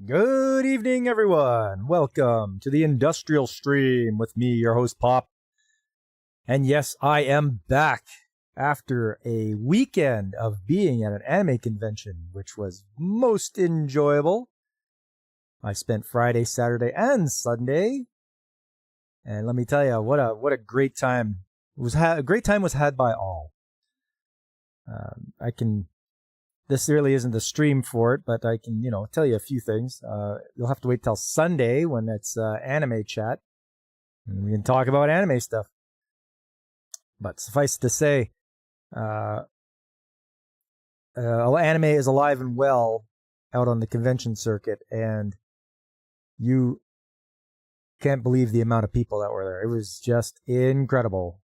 Good evening, everyone. Welcome to the Industrial Stream with me, your host, Pop. And yes, I am back after a weekend of being at an anime convention, which was most enjoyable. I spent Friday, Saturday, and Sunday. And let me tell you, what a great time. A great time was had by all. This really isn't the stream for it, but I can, tell you a few things. You'll have to wait till Sunday when it's anime chat, and we can talk about anime stuff. But suffice to say, anime is alive and well out on the convention circuit, and you can't believe the amount of people that were there. It was just incredible.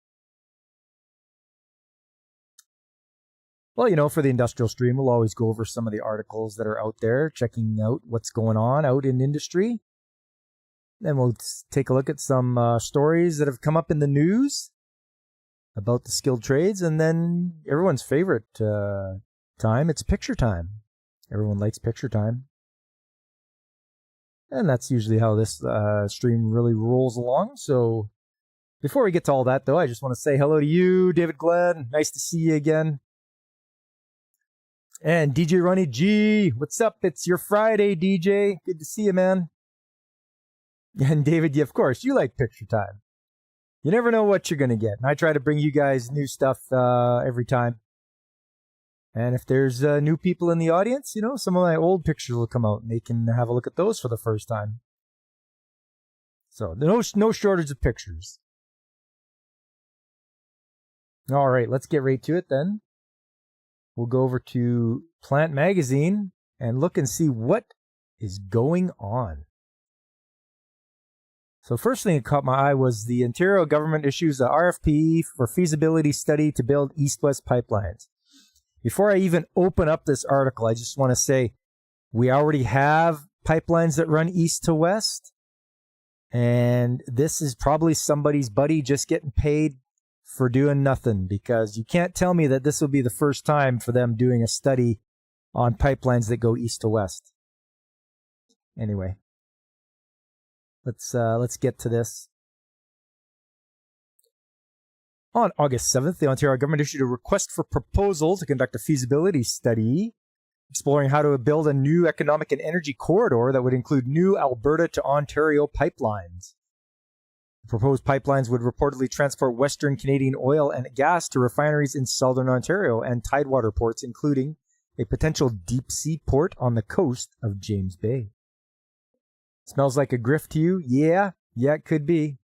Well, for the industrial stream, we'll always go over some of the articles that are out there, checking out what's going on out in industry. Then we'll take a look at some stories that have come up in the news about the skilled trades. And then everyone's favorite time, it's picture time. Everyone likes picture time. And that's usually how this stream really rolls along. So before we get to all that, though, I just want to say hello to you, David Glenn. Nice to see you again. And DJ Ronnie G, what's up? It's your Friday, DJ. Good to see you, man. And David, of course, you like picture time. You never know what you're going to get. And I try to bring you guys new stuff every time. And if there's new people in the audience, some of my old pictures will come out and they can have a look at those for the first time. So no shortage of pictures. All right, let's get right to it then. We'll go over to Plant Magazine and look and see what is going on. So first thing that caught my eye was the Ontario government issues a RFP for feasibility study to build east-west pipelines. Before I even open up this article, I just want to say we already have pipelines that run east to west. And this is probably somebody's buddy just getting paid for doing nothing, because you can't tell me that this will be the first time for them doing a study on pipelines that go east to west. Anyway, let's get to this. On August 7th, the Ontario government issued a request for proposal to conduct a feasibility study exploring how to build a new economic and energy corridor that would include new Alberta to Ontario pipelines. The proposed pipelines would reportedly transport Western Canadian oil and gas to refineries in southern Ontario and tidewater ports, including a potential deep-sea port on the coast of James Bay. Smells like a grift to you? Yeah, it could be.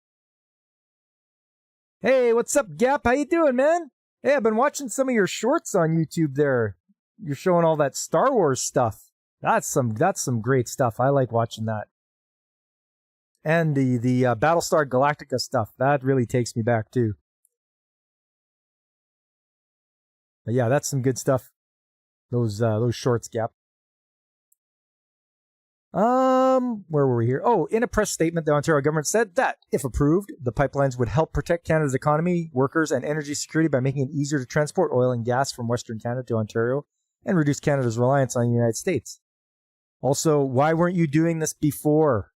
Hey, what's up, Gap? How you doing, man? Hey, I've been watching some of your shorts on YouTube there. You're showing all that Star Wars stuff. That's some great stuff. I like watching that. And the Battlestar Galactica stuff, that really takes me back too. But yeah, that's some good stuff. Those shorts, Gap. Where were we here? Oh, in a press statement, the Ontario government said that, if approved, the pipelines would help protect Canada's economy, workers, and energy security by making it easier to transport oil and gas from Western Canada to Ontario and reduce Canada's reliance on the United States. Also, why weren't you doing this before?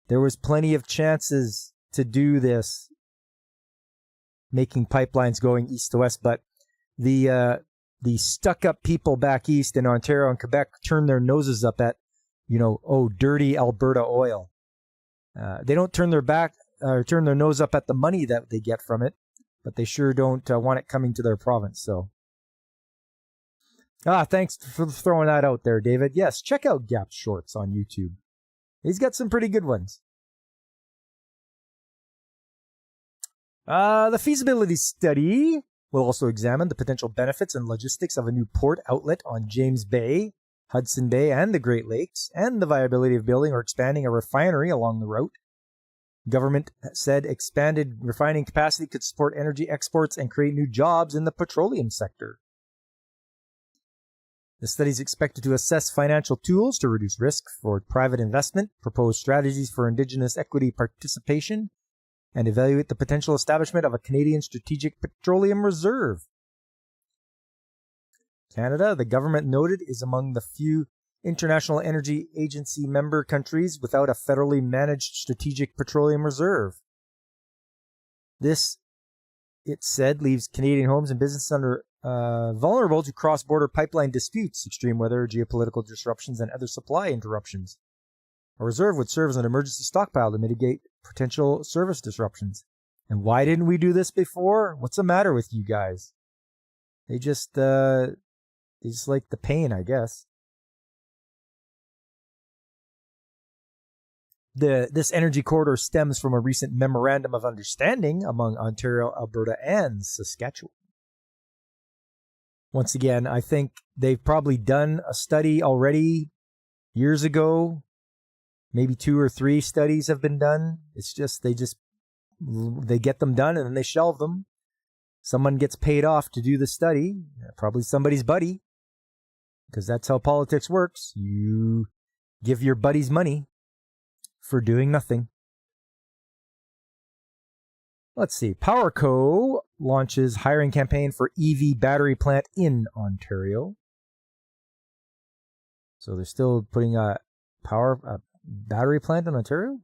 There was plenty of chances to do this, making pipelines going east to west, but the stuck-up people back east in Ontario and Quebec turned their noses up at, dirty Alberta oil. They don't turn their nose up at the money that they get from it, but they sure don't want it coming to their province. So, thanks for throwing that out there, David. Yes, check out Gap's shorts on YouTube. He's got some pretty good ones. The feasibility study will also examine the potential benefits and logistics of a new port outlet on James Bay, Hudson Bay, and the Great Lakes, and the viability of building or expanding a refinery along the route. Government said expanded refining capacity could support energy exports and create new jobs in the petroleum sector. The study is expected to assess financial tools to reduce risk for private investment, propose strategies for Indigenous equity participation, and evaluate the potential establishment of a Canadian Strategic Petroleum Reserve. Canada, the government noted, is among the few International Energy Agency member countries without a federally managed strategic petroleum reserve. This, it said, leaves Canadian homes and businesses vulnerable to cross-border pipeline disputes, extreme weather, geopolitical disruptions, and other supply interruptions. A reserve would serve as an emergency stockpile to mitigate potential service disruptions. And why didn't we do this before? What's the matter with you guys? They just like the pain, I guess. This energy corridor stems from a recent memorandum of understanding among Ontario, Alberta, and Saskatchewan. Once again, I think they've probably done a study already years ago. Maybe 2 or 3 studies have been done. It's just they get them done and then they shelve them. Someone gets paid off to do the study, probably somebody's buddy, because that's how politics works. You give your buddies money for doing nothing. Let's see. PowerCo launches hiring campaign for EV battery plant in Ontario. So they're still putting a battery plant in Ontario?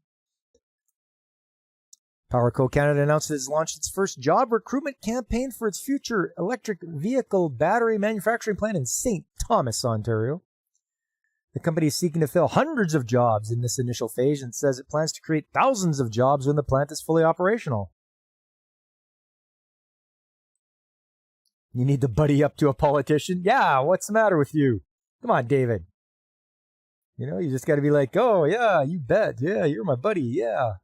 PowerCo Canada announced it has launched its first job recruitment campaign for its future electric vehicle battery manufacturing plant in St. Thomas, Ontario. The company is seeking to fill hundreds of jobs in this initial phase and says it plans to create thousands of jobs when the plant is fully operational. You need to buddy up to a politician? Yeah, what's the matter with you? Come on, David. You know, you just got to be like, oh, yeah, you bet. Yeah, you're my buddy. Yeah.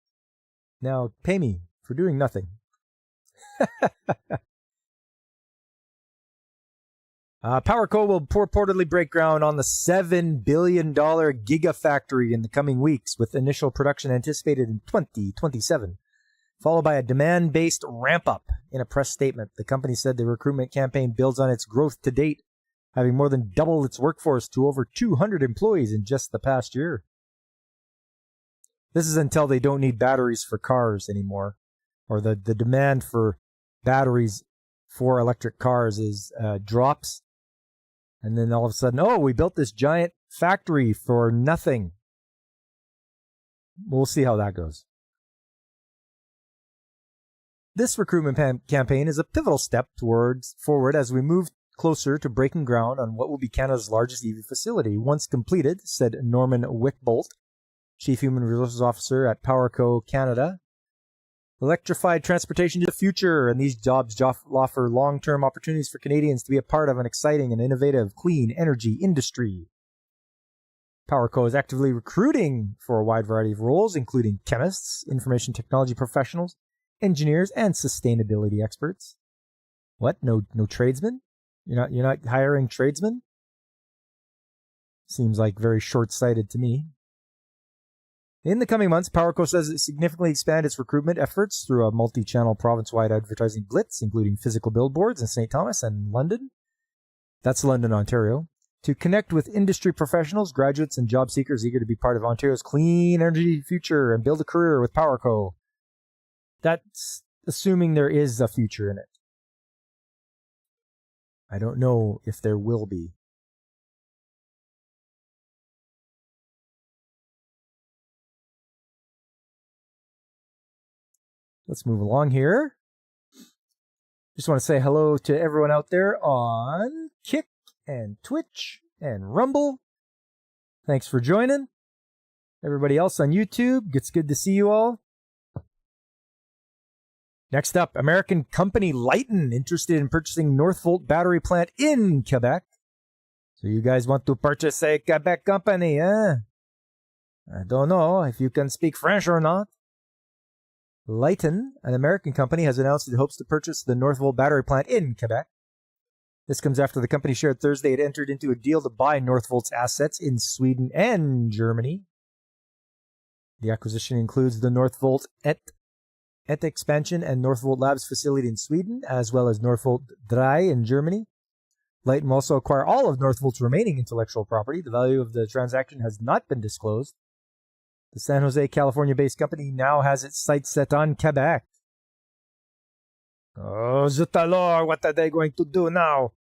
Now, pay me for doing nothing. PowerCo will purportedly break ground on the $7 billion gigafactory in the coming weeks, with initial production anticipated in 2027, followed by a demand-based ramp-up. In a press statement, the company said the recruitment campaign builds on its growth to date, having more than doubled its workforce to over 200 employees in just the past year. This is until they don't need batteries for cars anymore, or the demand for batteries for electric cars is drops. And then all of a sudden, oh, we built this giant factory for nothing. We'll see how that goes. This recruitment campaign is a pivotal step forward as we move closer to breaking ground on what will be Canada's largest EV facility. Once completed, said Norman Wickbolt, Chief Human Resources Officer at PowerCo Canada, electrified transportation to the future, and these jobs offer long-term opportunities for Canadians to be a part of an exciting and innovative clean energy industry. PowerCo is actively recruiting for a wide variety of roles, including chemists, information technology professionals, engineers, and sustainability experts. What? No tradesmen? You're not hiring tradesmen? Seems like very short-sighted to me. In the coming months, PowerCo says it significantly expand its recruitment efforts through a multi-channel province-wide advertising blitz, including physical billboards in St. Thomas and London. That's London, Ontario. To connect with industry professionals, graduates, and job seekers eager to be part of Ontario's clean energy future and build a career with PowerCo. That's assuming there is a future in it. I don't know if there will be. Let's move along here. Just want to say hello to everyone out there on Kick and Twitch and Rumble. Thanks for joining. Everybody else on YouTube, it's good to see you all. Next up, American company Lighten, interested in purchasing Northvolt battery plant in Quebec. So you guys want to purchase a Quebec company, eh? I don't know if you can speak French or not. Lighten, an American company, has announced it hopes to purchase the Northvolt battery plant in Quebec. This comes after the company shared Thursday it entered into a deal to buy Northvolt's assets in Sweden and Germany. The acquisition includes the Northvolt ET expansion and Northvolt Labs facility in Sweden, as well as Northvolt 3 in Germany. Lighten will also acquire all of Northvolt's remaining intellectual property. The value of the transaction has not been disclosed. The San Jose, California-based company now has its sights set on Quebec. Oh, zut alors, what are they going to do now?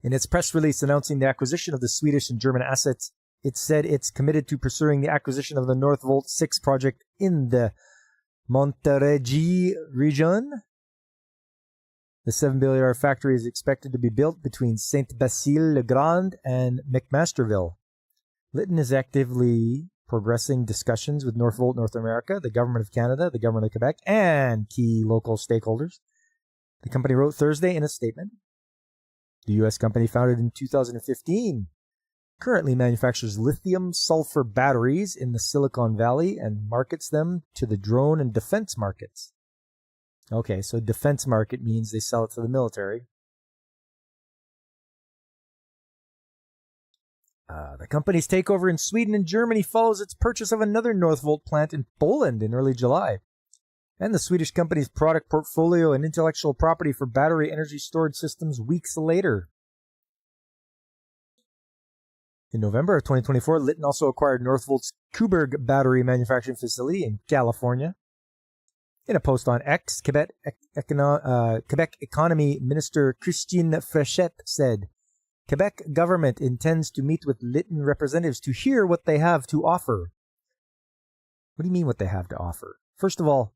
In its press release announcing the acquisition of the Swedish and German assets, it said it's committed to pursuing the acquisition of the Northvolt 6 project in the Monterrey region. The $7 billion factory is expected to be built between Saint-Basile-le-Grand and McMasterville. Lytton is actively progressing discussions with Northvolt North America, the Government of Canada, the Government of Quebec, and key local stakeholders. The company wrote Thursday in a statement. The U.S. company, founded in 2015, currently manufactures lithium-sulfur batteries in the Silicon Valley and markets them to the drone and defense markets. Okay, so defense market means they sell it to the military. The company's takeover in Sweden and Germany follows its purchase of another Northvolt plant in Poland in early July. And the Swedish company's product portfolio and intellectual property for battery energy storage systems weeks later. In November of 2024, Lytton also acquired Northvolt's Cobourg battery manufacturing facility in California. In a post on X, Quebec Economy Minister Christine Fréchette said, Quebec government intends to meet with Lytton representatives to hear what they have to offer. What do you mean what they have to offer? First of all,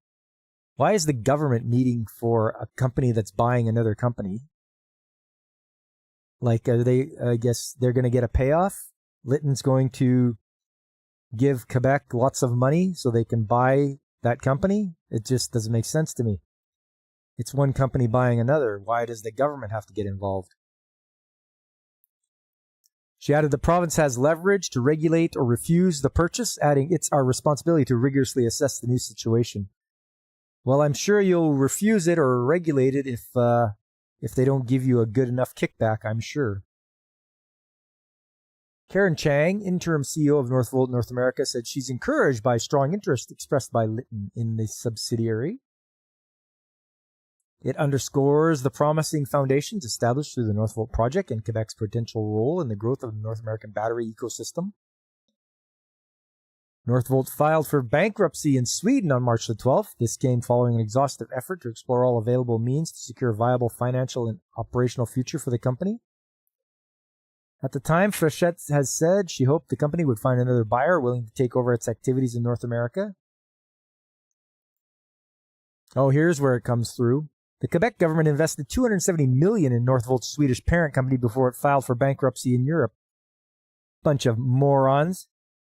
why is the government meeting for a company that's buying another company? Like, I guess they're going to get a payoff? Lytton's going to give Quebec lots of money so they can buy that company? It just doesn't make sense to me. It's one company buying another. Why does the government have to get involved? She added the province has leverage to regulate or refuse the purchase, adding it's our responsibility to rigorously assess the new situation. Well, I'm sure you'll refuse it or regulate it if they don't give you a good enough kickback, I'm sure. Karen Chang, interim CEO of Northvolt North America, said she's encouraged by strong interest expressed by Lytton in the subsidiary. It underscores the promising foundations established through the Northvolt project and Quebec's potential role in the growth of the North American battery ecosystem. Northvolt filed for bankruptcy in Sweden on March the 12th. This came following an exhaustive effort to explore all available means to secure a viable financial and operational future for the company. At the time, Fréchette has said she hoped the company would find another buyer willing to take over its activities in North America. Oh, here's where it comes through. The Quebec government invested $270 million in Northvolt's Swedish parent company before it filed for bankruptcy in Europe. Bunch of morons.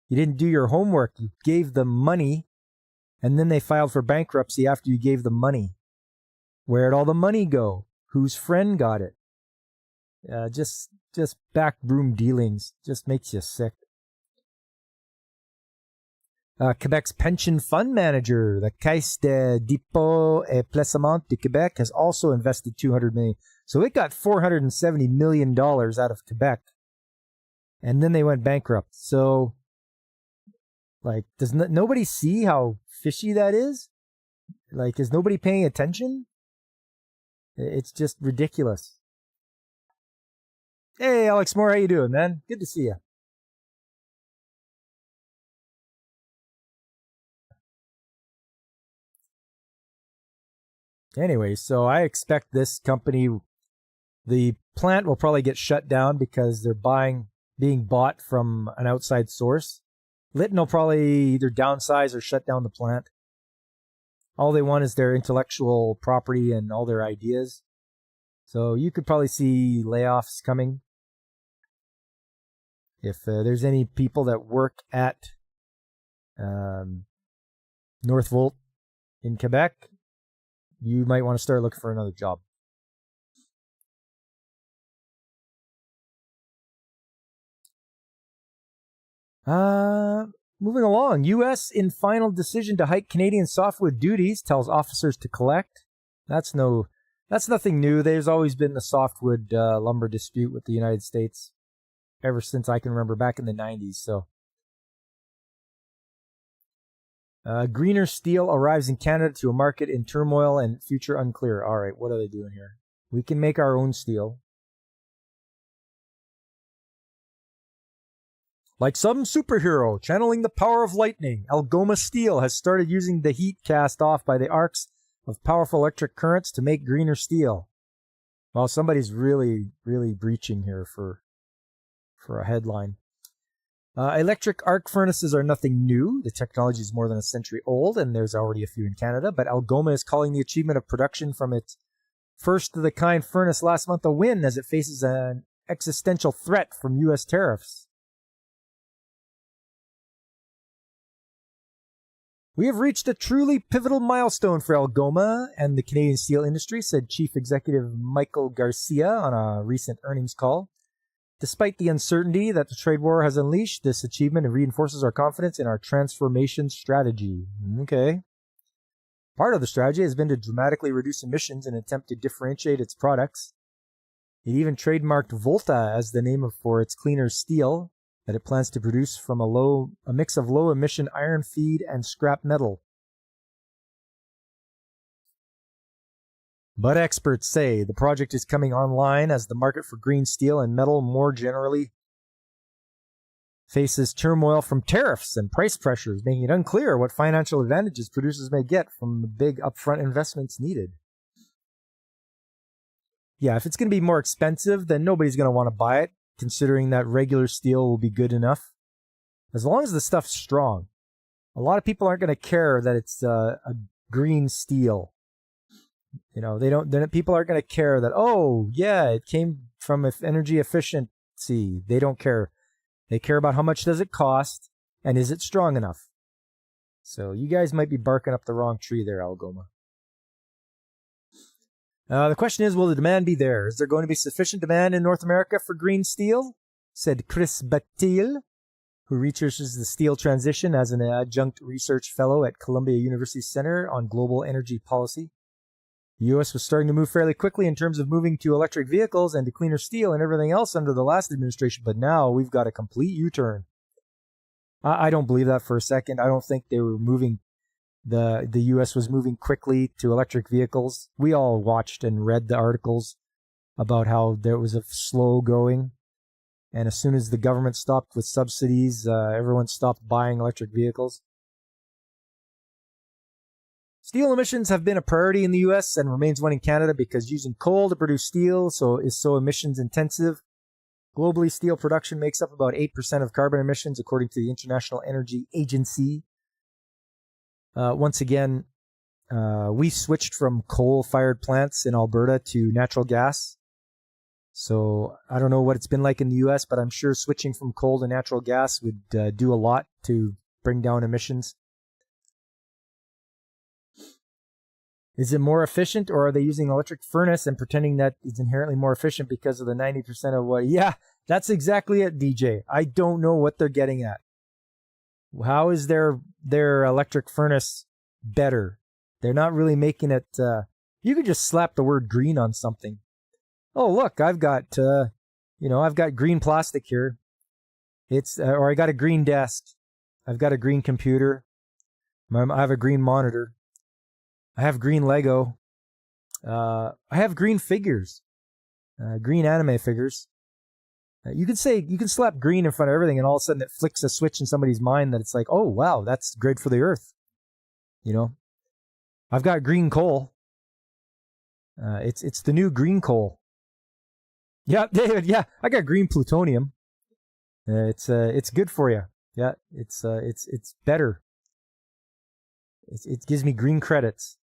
You didn't do your homework. You gave them money, and then they filed for bankruptcy after you gave them money. Where'd all the money go? Whose friend got it? Just backroom dealings. Just makes you sick. Quebec's pension fund manager, the Caisse de dépôt et placement de Québec, has also invested $200 million. So it got $470 million out of Quebec, and then they went bankrupt. So, like, does nobody see how fishy that is? Like, is nobody paying attention? It's just ridiculous. Hey, Alex Moore, how you doing, man? Good to see you. Anyway, so I expect this company, the plant will probably get shut down because they're being bought from an outside source. Lytton will probably either downsize or shut down the plant. All they want is their intellectual property and all their ideas. So you could probably see layoffs coming. If there's any people that work at Northvolt in Quebec, you might want to start looking for another job. Moving along. U.S. in final decision to hike Canadian softwood duties, tells officers to collect. That's nothing new. There's always been the softwood lumber dispute with the United States ever since I can remember, back in the 90s. So, greener steel arrives in Canada to a market in turmoil and future unclear. All right, what are they doing here? We can make our own steel. Like some superhero channeling the power of lightning, Algoma Steel has started using the heat cast off by the arcs of powerful electric currents to make greener steel. Well, somebody's really, really breaching here for a headline. Electric arc furnaces are nothing new. The technology is more than a century old, and there's already a few in Canada. But Algoma is calling the achievement of production from its first-of-the-kind furnace last month a win, as it faces an existential threat from U.S. tariffs. We have reached a truly pivotal milestone for Algoma and the Canadian steel industry, said Chief Executive Michael Garcia on a recent earnings call. Despite the uncertainty that the trade war has unleashed, this achievement reinforces our confidence in our transformation strategy. Okay. Part of the strategy has been to dramatically reduce emissions in an attempt to differentiate its products. It even trademarked Volta as the name for its cleaner steel that it plans to produce from a mix of low-emission iron feed and scrap metal. But experts say the project is coming online as the market for green steel and metal more generally faces turmoil from tariffs and price pressures, making it unclear what financial advantages producers may get from the big upfront investments needed. Yeah, if it's going to be more expensive, then nobody's going to want to buy it, considering that regular steel will be good enough. As long as the stuff's strong. A lot of people aren't going to care that it's a green steel. You know, people aren't going to care that, oh, yeah, it came from energy efficiency. They don't care. They care about how much does it cost and is it strong enough. So you guys might be barking up the wrong tree there, Algoma. The question is, will the demand be there? Is there going to be sufficient demand in North America for green steel? Said Chris Batil, who researches the steel transition as an adjunct research fellow at Columbia University Center on Global Energy Policy. The U.S. was starting to move fairly quickly in terms of moving to electric vehicles and to cleaner steel and everything else under the last administration, but now we've got a complete U-turn. I don't believe that for a second. I don't think they were moving. The U.S. was moving quickly to electric vehicles. We all watched and read the articles about how there was a slow going. And as soon as the government stopped with subsidies, everyone stopped buying electric vehicles. Steel emissions have been a priority in the U.S. and remains one in Canada because using coal to produce steel is so emissions intensive. Globally, steel production makes up about 8% of carbon emissions, according to the International Energy Agency. Once again, we switched from coal-fired plants in Alberta to natural gas. So I don't know what it's been like in the U.S., but I'm sure switching from coal to natural gas would do a lot to bring down emissions. Is it more efficient, or are they using electric furnace and pretending that it's inherently more efficient because of the 90% of what? Yeah, that's exactly it, DJ. I don't know what they're getting at. How is their electric furnace better? They're not really making it. You could just slap the word green on something. Oh, look, I've got I've got green plastic here. Or I got a green desk. I've got a green computer. I have a green monitor. I have green Lego. I have green figures. Green anime figures. You can slap green in front of everything and all of a sudden it flicks a switch in somebody's mind that it's like, oh, wow, that's great for the earth. You know, I've got green coal. It's the new green coal. Yeah, David, yeah, I got green plutonium. It's good for you. Yeah, it's better. It gives me green credits.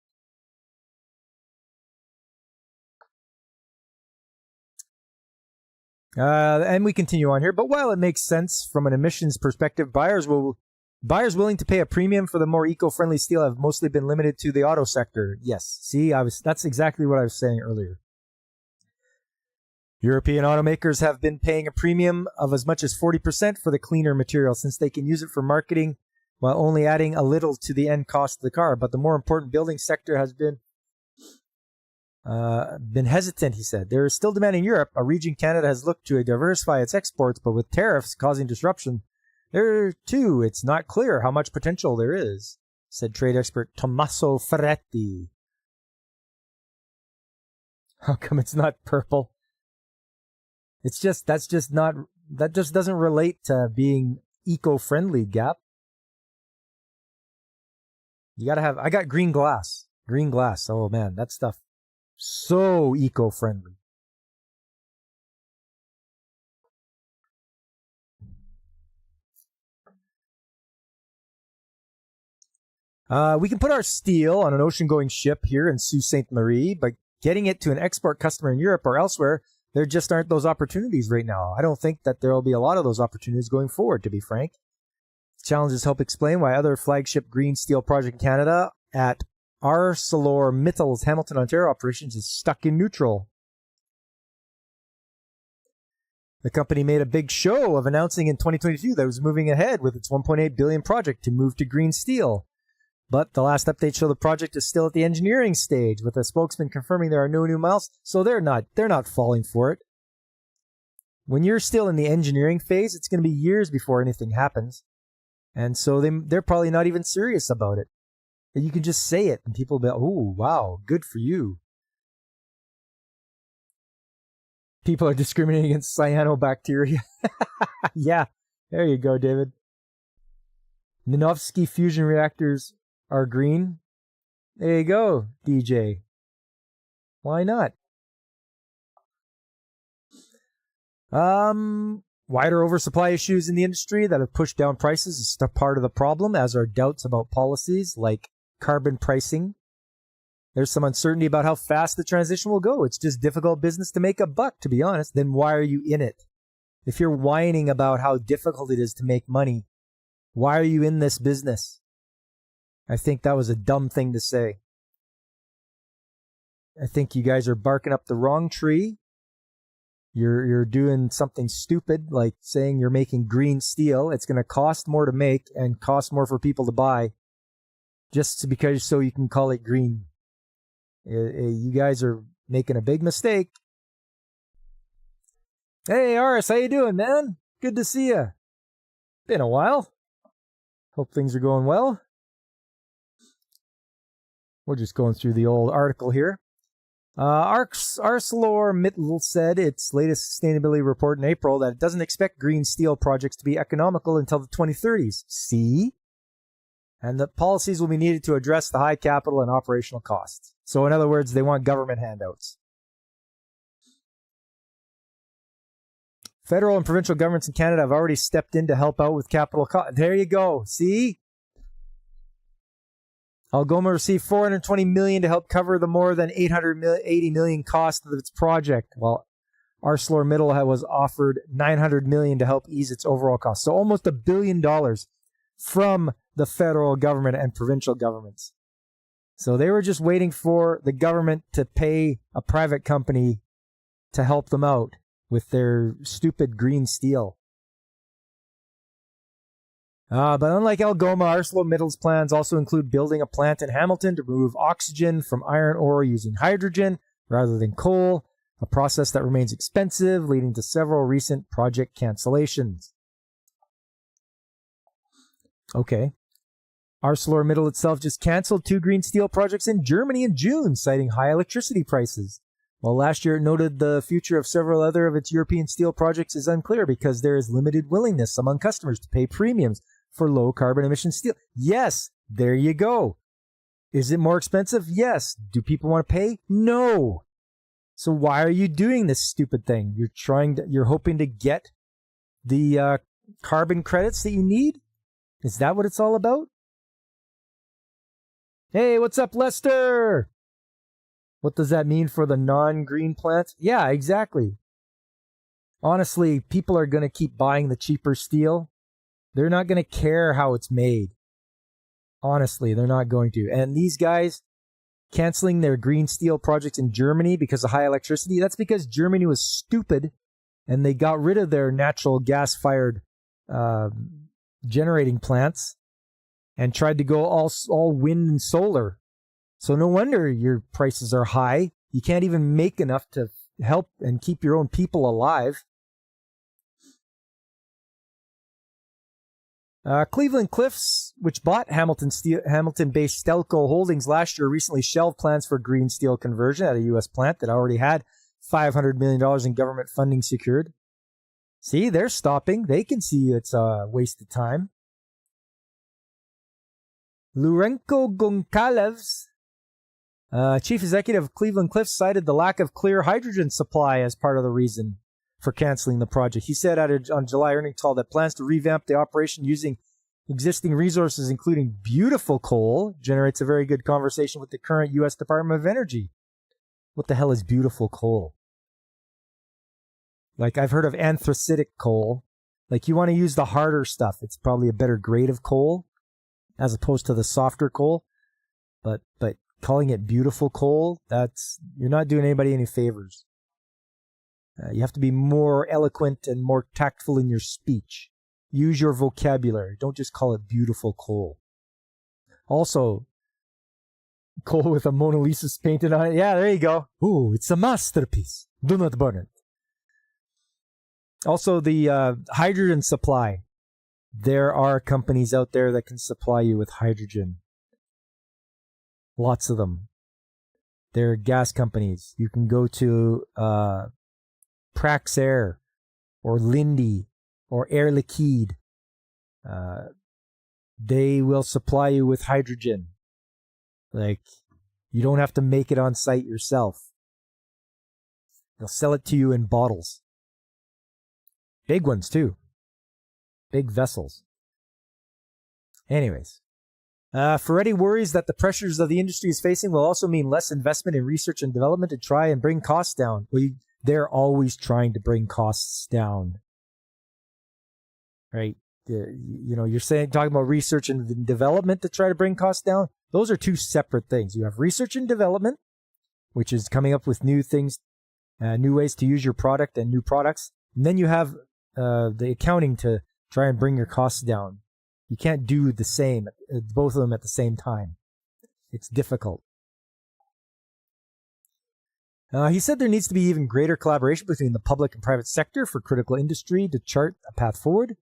And we continue on here. But while it makes sense from an emissions perspective, buyers willing to pay a premium for the more eco-friendly steel have mostly been limited to the auto sector. Yes. See, that's exactly what I was saying earlier. European automakers have been paying a premium of as much as 40% for the cleaner material since they can use it for marketing while only adding a little to the end cost of the car. But the more important building sector has been hesitant, he said. There is still demand in Europe, a region Canada has looked to diversify its exports, but with tariffs causing disruption, there too, it's not clear how much potential there is, said trade expert Tommaso Ferretti. How come it's not purple? That just doesn't relate to being eco-friendly, Gap. I got green glass. Green glass. Oh man, that stuff, so eco-friendly. We can put our steel on an ocean-going ship here in Sault Ste. Marie, but getting it to an export customer in Europe or elsewhere, there just aren't those opportunities right now. I don't think that there will be a lot of those opportunities going forward, to be frank. Challenges help explain why other flagship green steel project in Canada at ArcelorMittal's Hamilton, Ontario operations is stuck in neutral. The company made a big show of announcing in 2022 that it was moving ahead with its $1.8 billion project to move to green steel. But the last update showed the project is still at the engineering stage, with a spokesman confirming there are no new miles, so they're not falling for it. When you're still in the engineering phase, it's going to be years before anything happens. And so they're probably not even serious about it. And you can just say it, and people will be like, oh, wow, good for you. People are discriminating against cyanobacteria. Yeah, there you go, David. Minovsky fusion reactors are green. There you go, DJ. Why not? Wider oversupply issues in the industry that have pushed down prices is still part of the problem, as are doubts about policies like carbon pricing. There's some uncertainty about how fast the transition will go. It's just difficult business to make a buck, to be honest. Then why are you in it? If you're whining about how difficult it is to make money, why are you in this business? I think that was a dumb thing to say. I think you guys are barking up the wrong tree. You're doing something stupid, like saying you're making green steel. It's going to cost more to make and cost more for people to buy, just because so you can call it green. You guys are making a big mistake. Hey, Aris, how you doing, man? Good to see you. Been a while. Hope things are going well. We're just going through the old article here. ArcelorMittal said its latest sustainability report in April that it doesn't expect green steel projects to be economical until the 2030s. See? And that policies will be needed to address the high capital and operational costs. So in other words, they want government handouts. Federal and provincial governments in Canada have already stepped in to help out with capital costs. There you go. See? Algoma received $420 million to help cover the more than $880 million cost of its project, while ArcelorMittal was offered $900 million to help ease its overall cost. So almost $1 billion from the federal government and provincial governments. So they were just waiting for the government to pay a private company to help them out with their stupid green steel. But unlike Algoma, ArcelorMittal's plans also include building a plant in Hamilton to remove oxygen from iron ore using hydrogen rather than coal, a process that remains expensive, leading to several recent project cancellations. Okay. ArcelorMittal itself just canceled 2 green steel projects in Germany in June, citing high electricity prices. While last year it noted the future of several other of its European steel projects is unclear because there is limited willingness among customers to pay premiums for low carbon emission steel. Yes, there you go. Is it more expensive? Yes. Do people want to pay? No. So why are you doing this stupid thing? You're hoping to get the carbon credits that you need? Is that what it's all about? Hey, what's up, Lester? What does that mean for the non-green plants? Yeah, exactly. Honestly, people are going to keep buying the cheaper steel. They're not going to care how it's made. Honestly, they're not going to. And these guys canceling their green steel projects in Germany because of high electricity, that's because Germany was stupid and they got rid of their natural gas-fired generating plants and tried to go all wind and solar. So no wonder your prices are high. You can't even make enough to help and keep your own people alive. Cleveland Cliffs, which bought Hamilton-based Stelco Holdings last year, recently shelved plans for green steel conversion at a U.S. plant that already had $500 million in government funding secured. See, they're stopping. They can see it's a waste of time. Lourenco Goncalves, chief executive of Cleveland Cliffs, cited the lack of clear hydrogen supply as part of the reason for canceling the project. He said on July earnings call that plans to revamp the operation using existing resources, including beautiful coal, generates a very good conversation with the current U.S. Department of Energy. What the hell is beautiful coal? Like, I've heard of anthracitic coal. Like, you want to use the harder stuff. It's probably a better grade of coal as opposed to the softer coal. But calling it beautiful coal, you're not doing anybody any favors. You have to be more eloquent and more tactful in your speech. Use your vocabulary. Don't just call it beautiful coal. Also, coal with a Mona Lisa painted on it. Yeah, there you go. Ooh, it's a masterpiece. Do not burn it. Also, the hydrogen supply. There are companies out there that can supply you with hydrogen. Lots of them. They're gas companies. You can go to Praxair or Linde or Air Liquide. They will supply you with hydrogen. Like, you don't have to make it on site yourself. They'll sell it to you in bottles. Big ones, too. Big vessels. Anyways. Ferretti worries that the pressures that the industry is facing will also mean less investment in research and development to try and bring costs down. Well, they're always trying to bring costs down. Right? You're talking about research and development to try to bring costs down. Those are two separate things. You have research and development, which is coming up with new things, new ways to use your product and new products. And then you have the accounting to try and bring your costs down. You can't do the same, both of them at the same time. It's difficult. He said there needs to be even greater collaboration between the public and private sector for critical industry to chart a path forward.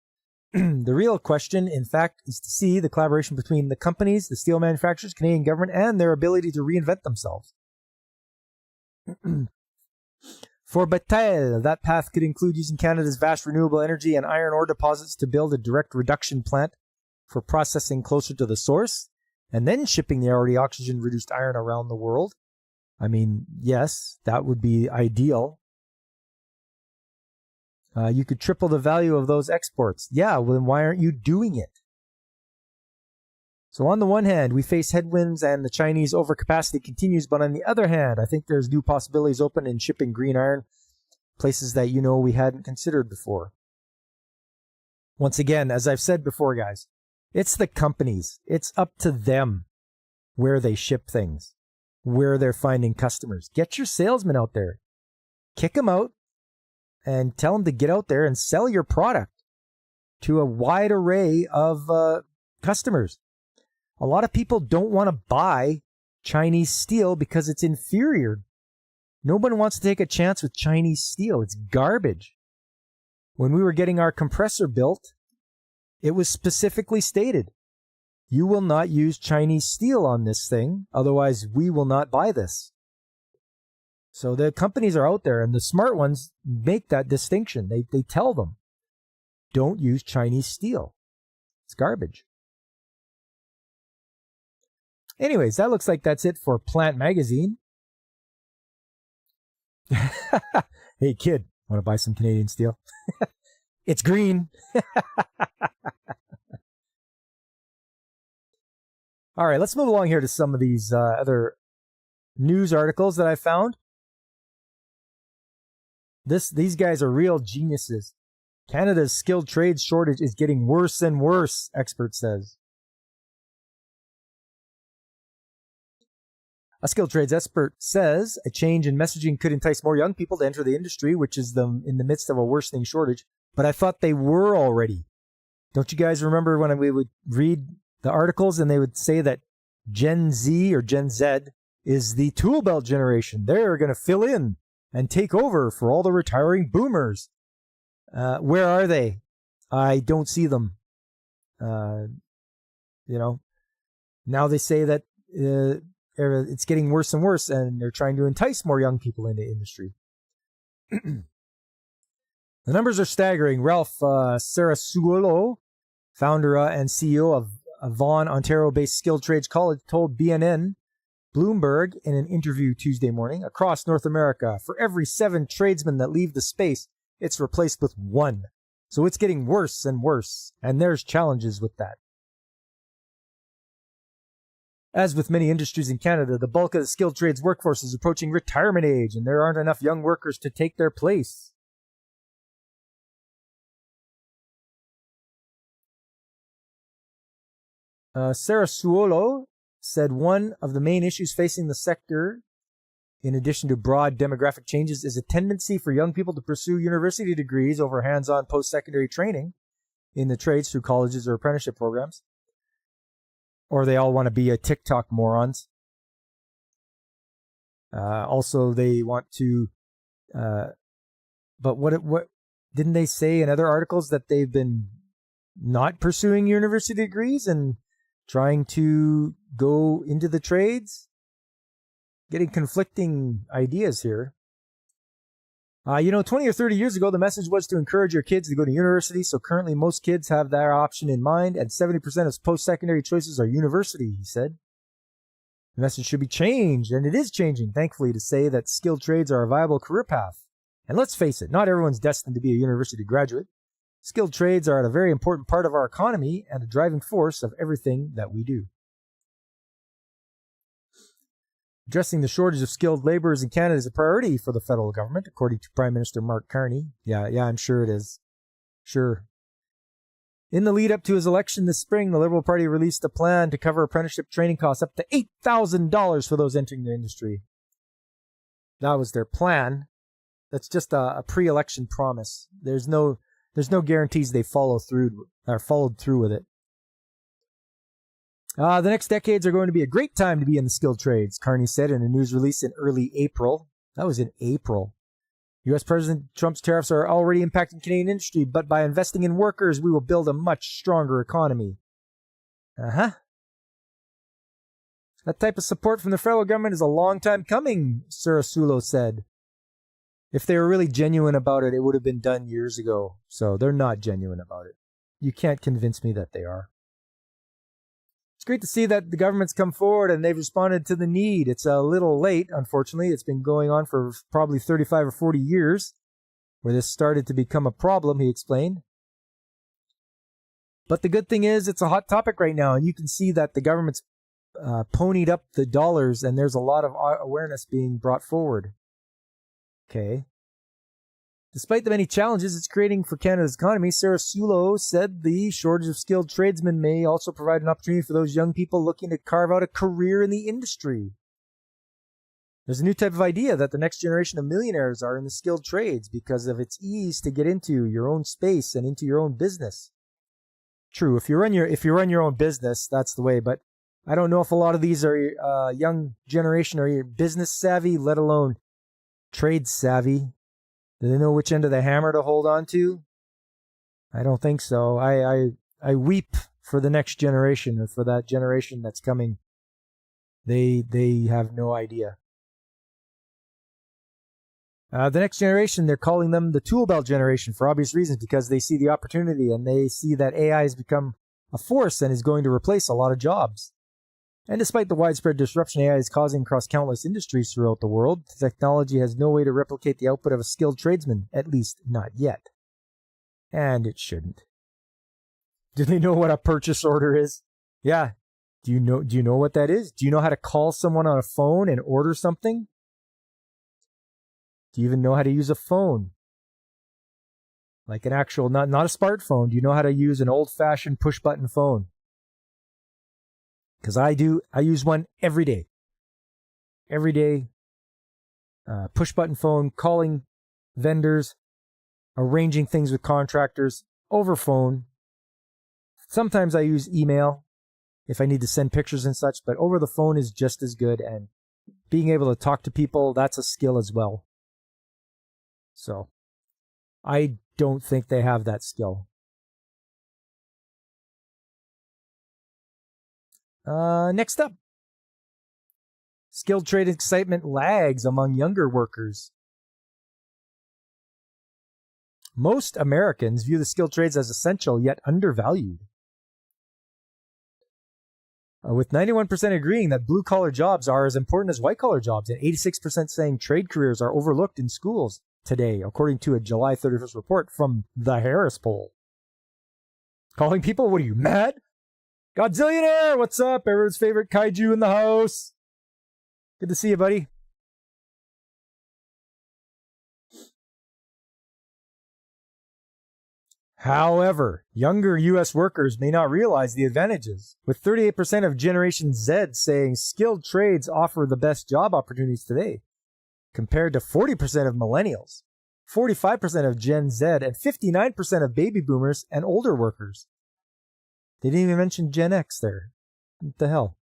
The real question, in fact, is to see the collaboration between the companies, the steel manufacturers, Canadian government, and their ability to reinvent themselves. For Battelle, that path could include using Canada's vast renewable energy and iron ore deposits to build a direct reduction plant for processing closer to the source, and then shipping the already oxygen-reduced iron around the world. I mean, yes, that would be ideal. You could triple the value of those exports. Yeah, well, then why aren't you doing it? So on the one hand, we face headwinds and the Chinese overcapacity continues, but on the other hand, I think there's new possibilities open in shipping green iron, places that, we hadn't considered before. Once again, as I've said before, guys, it's the companies. It's up to them where they ship things, where they're finding customers. Get your salesmen out there. Kick them out and tell them to get out there and sell your product to a wide array of customers. A lot of people don't want to buy Chinese steel because it's inferior. Nobody wants to take a chance with Chinese steel. It's garbage. When we were getting our compressor built, it was specifically stated, you will not use Chinese steel on this thing, otherwise we will not buy this. So the companies are out there, and the smart ones make that distinction. They tell them, don't use Chinese steel. It's garbage. Anyways, that looks like that's it for Plant Magazine. Hey, kid, want to buy some Canadian steel? It's green. All right, let's move along here to some of these other news articles that I found. These guys are real geniuses. Canada's skilled trades shortage is getting worse and worse, expert says. A skilled trades expert says a change in messaging could entice more young people to enter the industry, which is in the midst of a worsening shortage. But I thought they were already. Don't you guys remember when we would read the articles and they would say that Gen Z or Gen Z is the tool belt generation? They're going to fill in and take over for all the retiring boomers. Where are they? I don't see them. Now they say that it's getting worse and worse, and they're trying to entice more young people into industry. The numbers are staggering. Ralph Sarasuolo, founder and CEO of Vaughan, Ontario-based Skilled Trades College, told BNN Bloomberg in an interview Tuesday morning, across North America, for every 7 tradesmen that leave the space, it's replaced with 1. So it's getting worse and worse, and there's challenges with that. As with many industries in Canada, the bulk of the skilled trades workforce is approaching retirement age, and there aren't enough young workers to take their place. Sarah Suolo said one of the main issues facing the sector, in addition to broad demographic changes, is a tendency for young people to pursue university degrees over hands-on post-secondary training in the trades through colleges or apprenticeship programs. Or they all want to be a TikTok morons. Also, they want to... but what didn't they say in other articles that they've been not pursuing university degrees and trying to go into the trades? Getting conflicting ideas here. 20 or 30 years ago, the message was to encourage your kids to go to university. So currently, most kids have that option in mind, and 70% of post-secondary choices are university, he said. The message should be changed, and it is changing, thankfully, to say that skilled trades are a viable career path. And let's face it, not everyone's destined to be a university graduate. Skilled trades are a very important part of our economy and a driving force of everything that we do. Addressing the shortage of skilled laborers in Canada is a priority for the federal government, according to Prime Minister Mark Carney. Yeah, I'm sure it is. Sure. In the lead up to his election this spring, the Liberal Party released a plan to cover apprenticeship training costs up to $8,000 for those entering the industry. That was their plan. That's just a pre-election promise. There's no guarantees they followed through with it. The next decades are going to be a great time to be in the skilled trades, Carney said in a news release in early April. That was in April. U.S. President Trump's tariffs are already impacting Canadian industry, but by investing in workers, we will build a much stronger economy. That type of support from the federal government is a long time coming, Sarasulo said. If they were really genuine about it, it would have been done years ago. So they're not genuine about it. You can't convince me that they are. It's great to see that the government's come forward and they've responded to the need. It's a little late, unfortunately. It's been going on for probably 35 or 40 years where this started to become a problem, he explained. But the good thing is it's a hot topic right now, and you can see that the government's ponied up the dollars and there's a lot of awareness being brought forward. Okay. Despite the many challenges it's creating for Canada's economy, Sarah Sulo said the shortage of skilled tradesmen may also provide an opportunity for those young people looking to carve out a career in the industry. There's a new type of idea that the next generation of millionaires are in the skilled trades because of its ease to get into your own space and into your own business. True, if you run your own business, that's the way, but I don't know if a lot of these are young generation or business savvy, let alone trade savvy. Do they know which end of the hammer to hold on to? I don't think so. I weep for the next generation, or for that generation that's coming. They have no idea. The next generation, they're calling them the tool belt generation for obvious reasons, because they see the opportunity and they see that AI has become a force and is going to replace a lot of jobs. And despite the widespread disruption AI is causing across countless industries throughout the world, technology has no way to replicate the output of a skilled tradesman, at least not yet. And it shouldn't. Do they know what a purchase order is? Yeah. Do you know what that is? Do you know how to call someone on a phone and order something? Do you even know how to use a phone? Like an actual, not a smartphone. Do you know how to use an old-fashioned push-button phone? Because I do. I use one every day. Every day. Push-button phone, calling vendors, arranging things with contractors, over phone. Sometimes I use email if I need to send pictures and such, but over the phone is just as good, and being able to talk to people, that's a skill as well. So, I don't think they have that skill. Next up, skilled trade excitement lags among younger workers. Most Americans view the skilled trades as essential yet undervalued. With 91% agreeing that blue-collar jobs are as important as white-collar jobs, and 86% saying trade careers are overlooked in schools today, according to a July 31st report from the Harris poll. Calling people, what are you, mad? Godzillionaire, what's up? Everyone's favorite kaiju in the house. Good to see you, buddy. However, younger U.S. workers may not realize the advantages, with 38% of Generation Z saying skilled trades offer the best job opportunities today, compared to 40% of millennials, 45% of Gen Z, and 59% of baby boomers and older workers. They didn't even mention Gen X there. What the hell?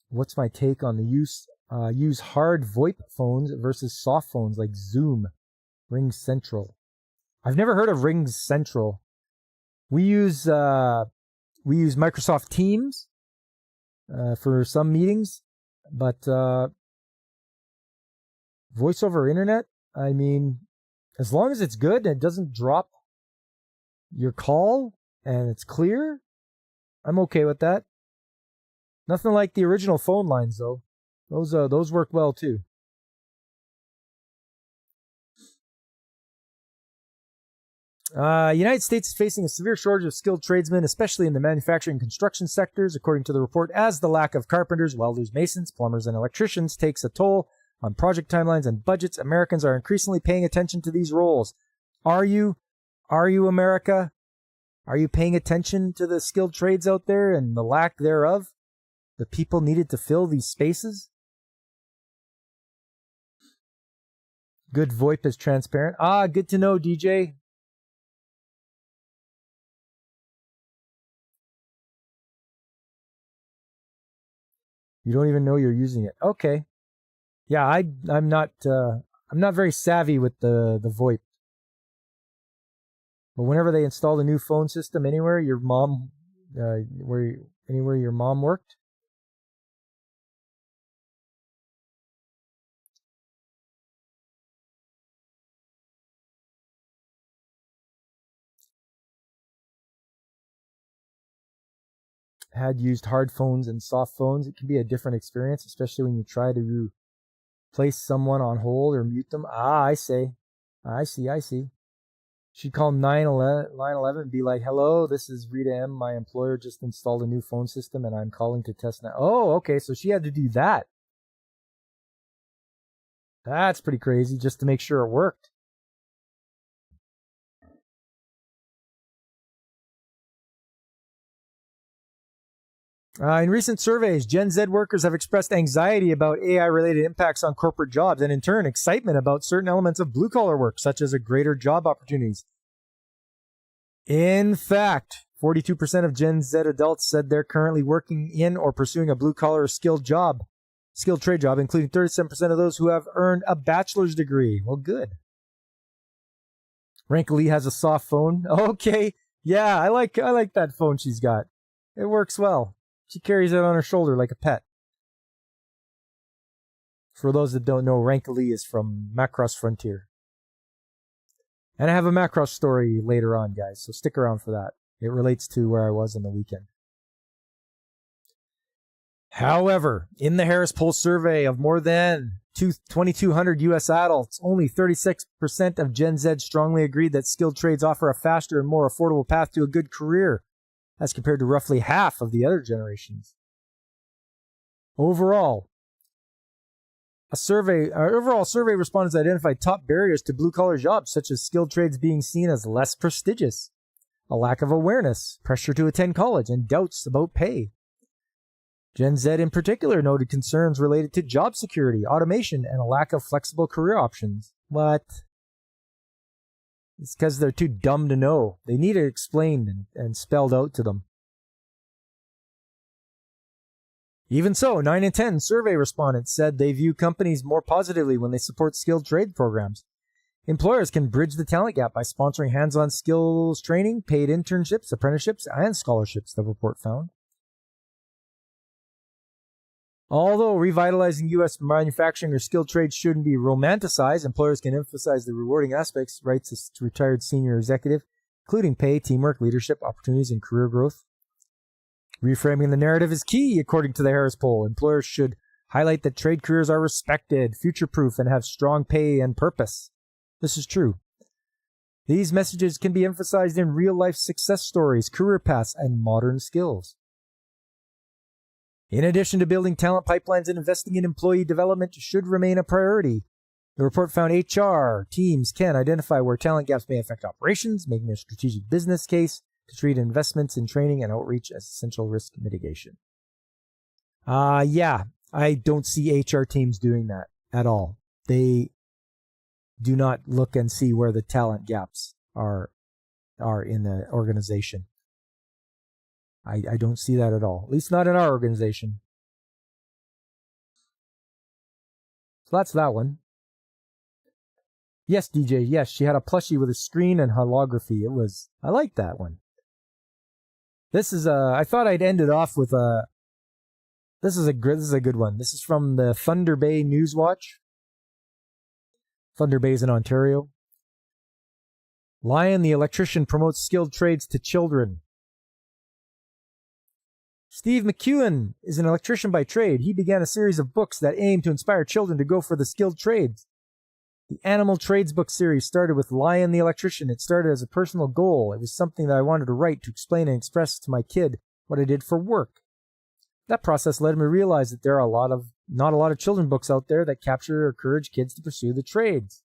What's my take on the use hard VoIP phones versus soft phones like Zoom, Ring Central? I've never heard of Ring Central. We use Microsoft Teams for some meetings, but voice over internet, I mean, as long as it's good and it doesn't drop your call and it's clear, I'm okay with that. Nothing like the original phone lines, though. Those work well, too. United States is facing a severe shortage of skilled tradesmen, especially in the manufacturing and construction sectors, according to the report, as the lack of carpenters, welders, masons, plumbers, and electricians takes a toll on project timelines and budgets. Americans are increasingly paying attention to these roles. Are you, America? Are you paying attention to the skilled trades out there and the lack thereof? The people needed to fill these spaces? Good VoIP is transparent. Good to know, DJ. You don't even know you're using it. Okay. Yeah, I'm not very savvy with the VoIP. But whenever they installed a new phone system anywhere your mom worked, had used hard phones and soft phones, it can be a different experience, especially when you try to place someone on hold or mute them. I see. She'd call 911 and be like, hello, this is Rita M. My employer just installed a new phone system and I'm calling to test now. Oh, okay, so she had to do that. That's pretty crazy, just to make sure it worked. In recent surveys, Gen Z workers have expressed anxiety about AI-related impacts on corporate jobs and, in turn, excitement about certain elements of blue-collar work, such as a greater job opportunities. In fact, 42% of Gen Z adults said they're currently working in or pursuing a blue-collar or skilled trade job, including 37% of those who have earned a bachelor's degree. Well, good. Rank Lee has a soft phone. Okay, yeah, I like that phone she's got. It works well. She carries it on her shoulder like a pet. For those that don't know, Rank Lee is from Macross Frontier. And I have a Macross story later on, guys, so stick around for that. It relates to where I was on the weekend. However, in the Harris Poll survey of more than 2,200 U.S. adults, only 36% of Gen Z strongly agreed that skilled trades offer a faster and more affordable path to a good career, as compared to roughly half of the other generations. Overall survey respondents identified top barriers to blue-collar jobs, such as skilled trades being seen as less prestigious, a lack of awareness, pressure to attend college, and doubts about pay. Gen Z in particular noted concerns related to job security, automation, and a lack of flexible career options. What? It's because they're too dumb to know. They need it explained and spelled out to them. Even so, 9 in 10 survey respondents said they view companies more positively when they support skilled trade programs. Employers can bridge the talent gap by sponsoring hands-on skills training, paid internships, apprenticeships, and scholarships, the report found. Although revitalizing U.S. manufacturing or skilled trades shouldn't be romanticized, employers can emphasize the rewarding aspects, writes a retired senior executive, including pay, teamwork, leadership, opportunities, and career growth. Reframing the narrative is key, according to the Harris Poll. Employers should highlight that trade careers are respected, future-proof, and have strong pay and purpose. This is true. These messages can be emphasized in real-life success stories, career paths, and modern skills. In addition to building talent pipelines and investing in employee development should remain a priority. The report found HR teams can identify where talent gaps may affect operations, making a strategic business case to treat investments in training and outreach as essential risk mitigation. Yeah, I don't see HR teams doing that at all. They do not look and see where the talent gaps are in the organization. I don't see that at all. At least not in our organization. So that's that one. Yes, DJ. Yes, she had a plushie with a screen and holography. I like that one. This is I thought I'd end it off with this is a good one. This is from the Thunder Bay News Watch. Thunder Bay is in Ontario. Lion the electrician promotes skilled trades to children. Steve McEwen is an electrician by trade. He began a series of books that aim to inspire children to go for the skilled trades. The Animal Trades book series started with Lion the Electrician. It started as a personal goal. It was something that I wanted to write to explain and express to my kid what I did for work. That process led me to realize that there are not a lot of children books out there that capture or encourage kids to pursue the trades.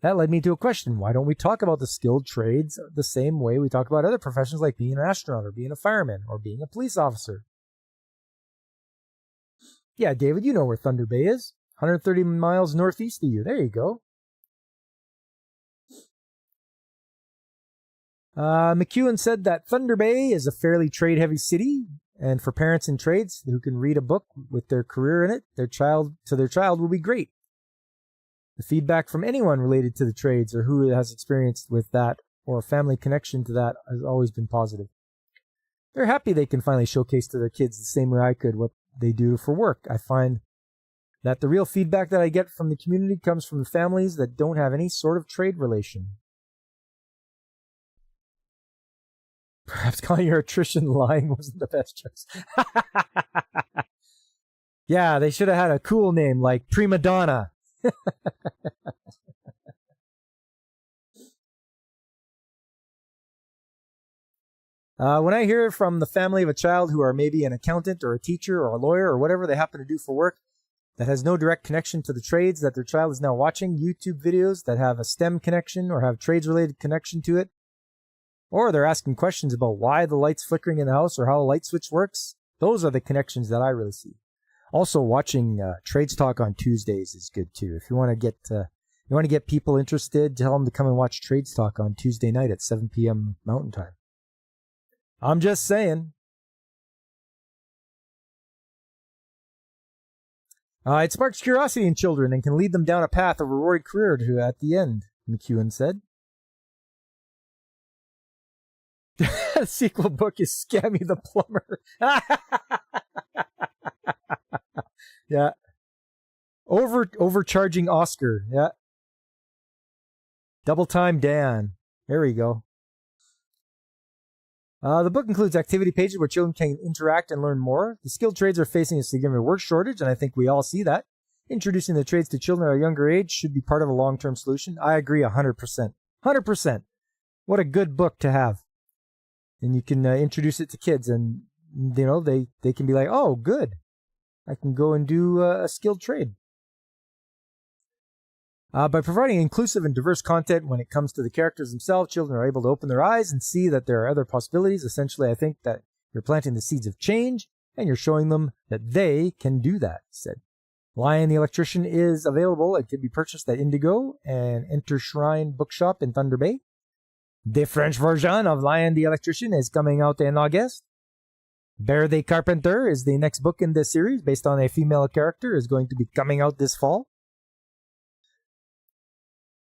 That led me to a question. Why don't we talk about the skilled trades the same way we talk about other professions like being an astronaut or being a fireman or being a police officer? Yeah, David, you know where Thunder Bay is. 130 miles northeast of you. There you go. McEwen said that Thunder Bay is a fairly trade-heavy city, and for parents in trades who can read a book with their career in it, their child will be great. The feedback from anyone related to the trades or who has experience with that or a family connection to that has always been positive. They're happy they can finally showcase to their kids the same way I could what they do for work. I find that the real feedback that I get from the community comes from the families that don't have any sort of trade relation. Perhaps calling your electrician lying wasn't the best choice. Yeah, they should have had a cool name like Prima Donna. When I hear from the family of a child who are maybe an accountant or a teacher or a lawyer or whatever they happen to do for work that has no direct connection to the trades that their child is now watching, YouTube videos that have a STEM connection or have trades-related connection to it, or they're asking questions about why the light's flickering in the house or how a light switch works, those are the connections that I really see. Also, watching Trades Talk on Tuesdays is good too. If you want to get people interested, tell them to come and watch Trades Talk on Tuesday night at 7 p.m. Mountain Time. I'm just saying. It sparks curiosity in children and can lead them down a path of rewarding career to at the end, McEwen said. The sequel book is Scammy the Plumber. Yeah. Overcharging Oscar. Yeah. Double Time Dan. There we go. The book includes activity pages where children can interact and learn more. The skilled trades are facing a significant work shortage, and I think we all see that. Introducing the trades to children at a younger age should be part of a long-term solution. I agree 100%. 100%. What a good book to have. And you can introduce it to kids, and they can be like, oh, good. I can go and do a skilled trade. By providing inclusive and diverse content when it comes to the characters themselves, children are able to open their eyes and see that there are other possibilities. Essentially, I think that you're planting the seeds of change, and you're showing them that they can do that, he said. Lion the Electrician is available. It can be purchased at Indigo and Enter Shrine Bookshop in Thunder Bay. The French version of Lion the Electrician is coming out in August. Bear the Carpenter is the next book in this series, based on a female character, is going to be coming out this fall.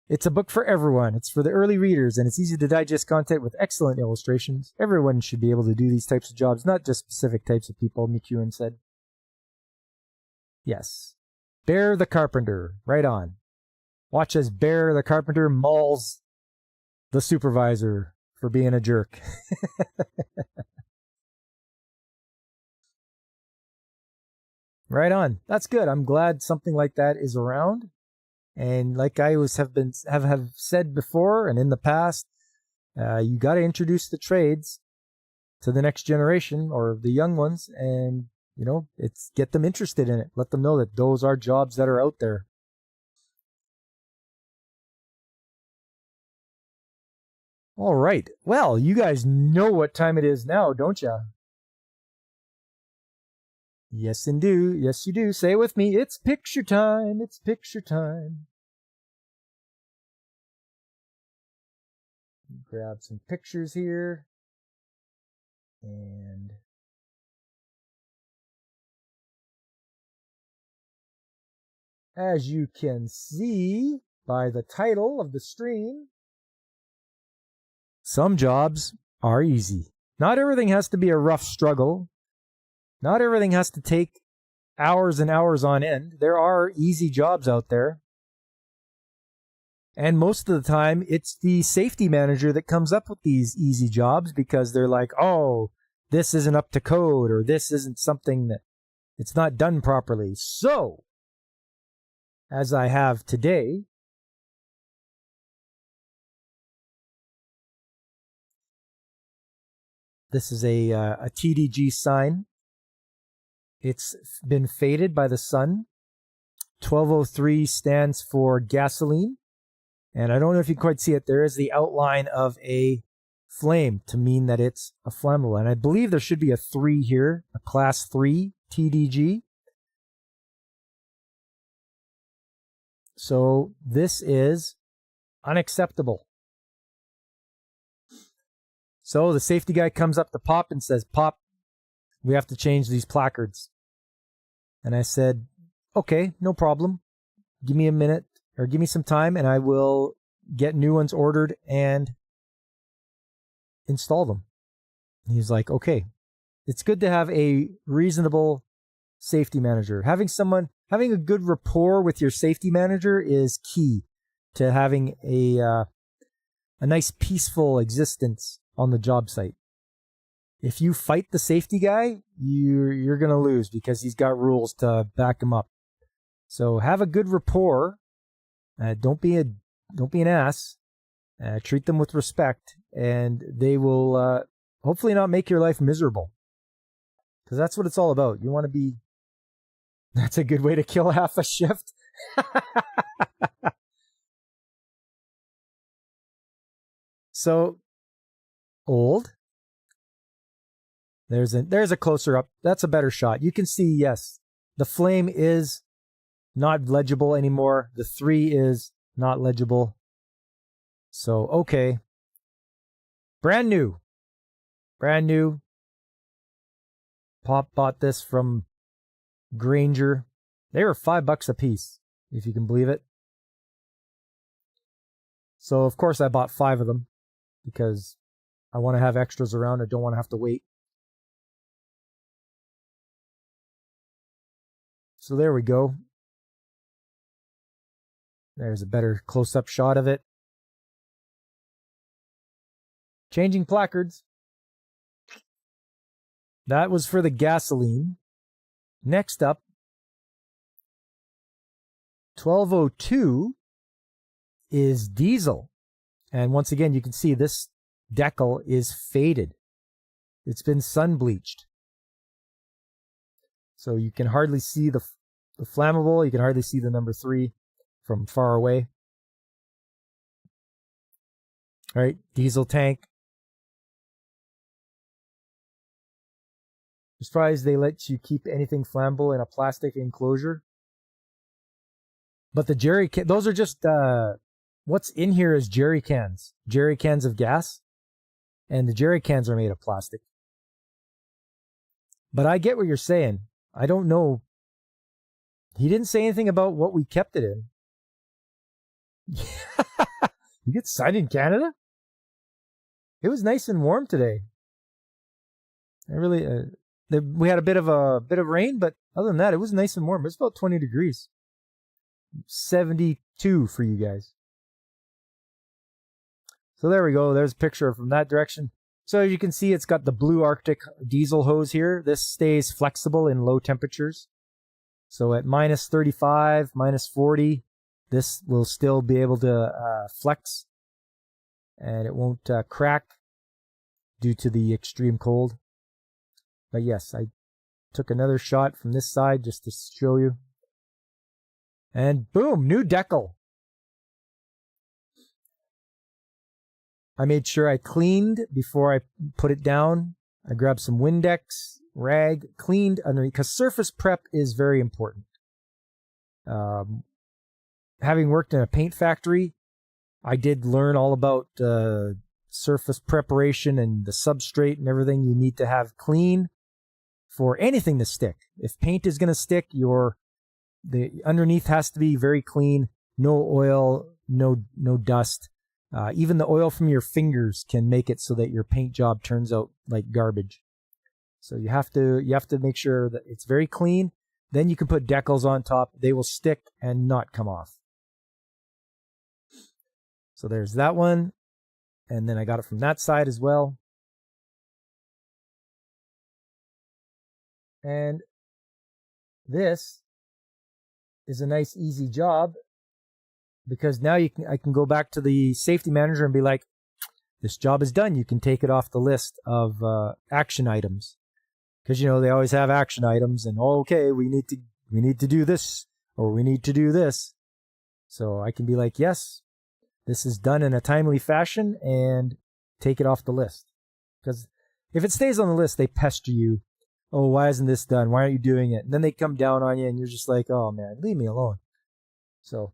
It's a book for everyone. It's for the early readers, and it's easy to digest content with excellent illustrations. Everyone should be able to do these types of jobs, not just specific types of people, McEwen said. Yes. Bear the Carpenter. Right on. Watch as Bear the Carpenter mauls the supervisor for being a jerk. Right on. That's good. I'm glad something like that is around. And like I have said before and in the past, you got to introduce the trades to the next generation or the young ones, and it's get them interested in it. Let them know that those are jobs that are out there. All right. Well, you guys know what time it is now, don't you? Yes, and do. Yes, you do. Say it with me. It's picture time. It's picture time. Grab some pictures here. And as you can see by the title of the stream, some jobs are easy. Not everything has to be a rough struggle. Not everything has to take hours and hours on end. There are easy jobs out there. And most of the time, it's the safety manager that comes up with these easy jobs because they're like, oh, this isn't up to code, or this isn't something that it's not done properly. So, as I have today, this is a TDG sign. It's been faded by the sun. 1203 stands for gasoline. And I don't know if you can quite see it. There is the outline of a flame to mean that it's a flammable. And I believe there should be a 3 here, a class 3 TDG. So this is unacceptable. So the safety guy comes up to Pop and says, Pop, we have to change these placards. And I said, okay, no problem. Give me a minute or give me some time and I will get new ones ordered and install them. He's like, okay. It's good to have a reasonable safety manager. Having a good rapport with your safety manager is key to having a nice peaceful existence on the job site. If you fight the safety guy, you're going to lose because he's got rules to back him up. So have a good rapport. Don't be an ass. Treat them with respect, and they will hopefully not make your life miserable. Because that's what it's all about. You want to be... That's a good way to kill half a shift. So, old. There's a closer up. That's a better shot. You can see, yes, the flame is not legible anymore. The 3 is not legible. So, okay. Brand new. Brand new. Pop bought this from Granger. They were $5 a piece, if you can believe it. So, of course, I bought 5 of them because I want to have extras around. I don't want to have to wait. So there we go. There's a better close-up shot of it. Changing placards. That was for the gasoline. Next up, 1202 is diesel. And once again, you can see this decal is faded. It's been sun-bleached. So you can hardly see the flammable. You can hardly see the number 3 from far away. All right, diesel tank. I'm surprised they let you keep anything flammable in a plastic enclosure. But the jerry can, those are just, what's in here is jerry cans of gas. And the jerry cans are made of plastic. But I get what you're saying. I don't know. He didn't say anything about what we kept it in. You get sun in Canada? It was nice and warm today. We had a bit of rain, but other than that, it was nice and warm. It was about 20 degrees. 72 for you guys. So there we go. There's a picture from that direction. So as you can see, it's got the blue Arctic diesel hose here. This stays flexible in low temperatures. So at minus 35, minus 40, this will still be able to flex, and it won't crack due to the extreme cold. But yes, I took another shot from this side just to show you. And boom, new decal. I made sure I cleaned before I put it down. I grabbed some Windex, rag, cleaned underneath, because surface prep is very important. Having worked in a paint factory, I did learn all about surface preparation and the substrate and everything you need to have clean for anything to stick. If paint is going to stick, the underneath has to be very clean, no oil, no dust. Even the oil from your fingers can make it so that your paint job turns out like garbage. So you have to make sure that it's very clean. Then you can put decals on top. They will stick and not come off. So there's that one. And then I got it from that side as well. And this is a nice, easy job, because now I can go back to the safety manager and be like, this job is done. You can take it off the list of action items. Because, they always have action items and, okay, we need to do this, or we need to do this. So I can be like, yes, this is done in a timely fashion, and take it off the list. Because if it stays on the list, they pester you. Oh, why isn't this done? Why aren't you doing it? And then they come down on you and you're just like, oh man, leave me alone. So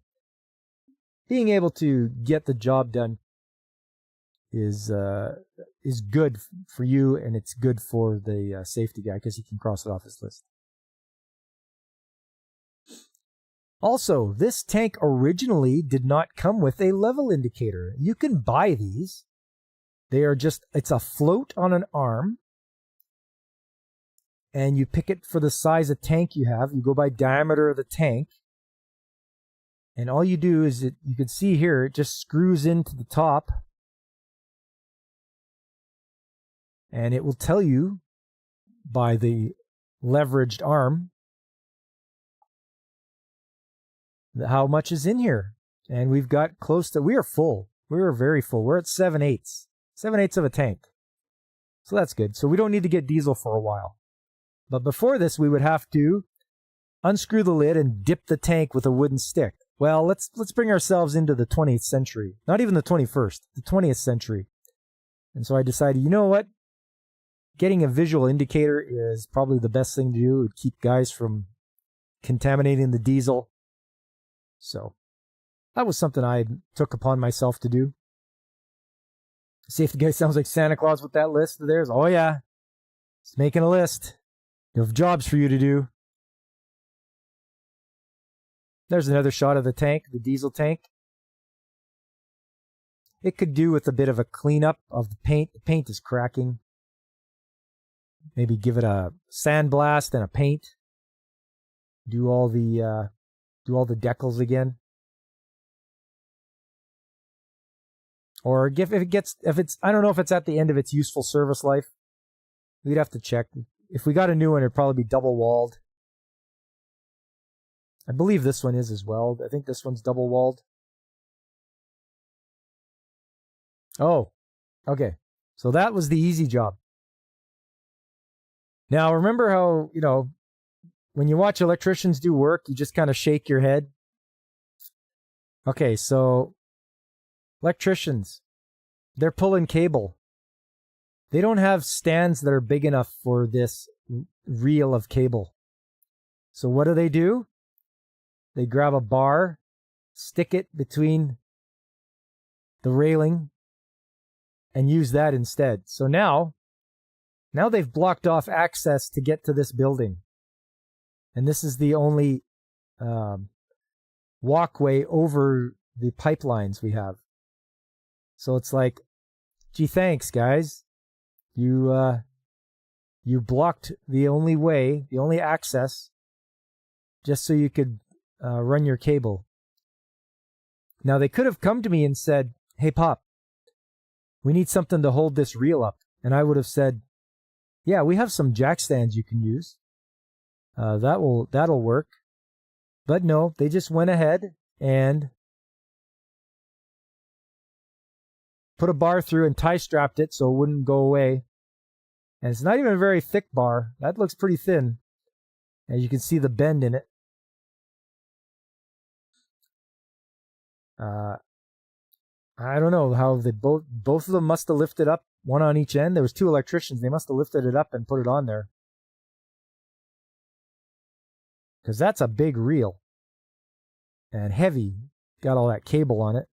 being able to get the job done is good for you, and it's good for the safety guy, because he can cross it off his list. Also, this tank originally did not come with a level indicator. You can buy these. It's a float on an arm, and you pick it for the size of tank you have. You go by diameter of the tank, and all you do is you can see here, it just screws into the top, and it will tell you by the leveraged arm how much is in here. And we've got we are full. We are very full. We're at 7/8. 7/8 of a tank. So that's good. So we don't need to get diesel for a while. But before this, we would have to unscrew the lid and dip the tank with a wooden stick. Well, let's bring ourselves into the 20th century. Not even the 21st, the 20th century. And so I decided, you know what? Getting a visual indicator is probably the best thing to do. It would keep guys from contaminating the diesel. So that was something I took upon myself to do. See if the guy sounds like Santa Claus with that list of theirs. Oh yeah, he's making a list of jobs for you to do. There's another shot of the tank, the diesel tank. It could do with a bit of a cleanup of the paint. The paint is cracking. Maybe give it a sandblast and a paint. Do all the decals again. Or if it's I don't know if it's at the end of its useful service life. We'd have to check. If we got a new one, it'd probably be double walled. I believe this one is as well. I think this one's double walled. Oh, okay. So that was the easy job. Now, remember how, when you watch electricians do work, you just kind of shake your head? Okay, so electricians, they're pulling cable. They don't have stands that are big enough for this reel of cable. So what do? They grab a bar, stick it between the railing, and use that instead. So now they've blocked off access to get to this building. And this is the only walkway over the pipelines we have. So it's like, gee, thanks, guys. You blocked the only way, the only access, just so you could run your cable. Now, they could have come to me and said, hey, Pop, we need something to hold this reel up. And I would have said, yeah, we have some jack stands you can use. That'll work. But no, they just went ahead and put a bar through and tie strapped it so it wouldn't go away. And it's not even a very thick bar. That looks pretty thin. And you can see the bend in it. I don't know how they both of them must have lifted up, one on each end. There was 2 electricians. They must have lifted it up and put it on there. Because that's a big reel. And heavy. Got all that cable on it.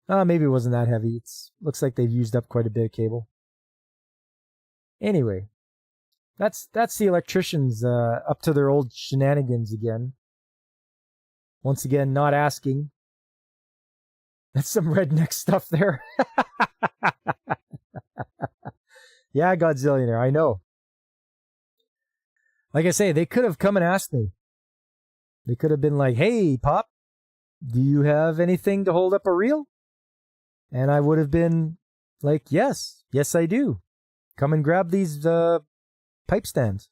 Maybe it wasn't that heavy. It looks like they've used up quite a bit of cable. Anyway, that's the electricians up to their old shenanigans again. Once again, not asking. That's some redneck stuff there. Yeah, Godzillionaire, I know. Like I say, they could have come and asked me. They could have been like, hey, Pop, do you have anything to hold up a reel? And I would have been like, yes, I do. Come and grab these pipe stands.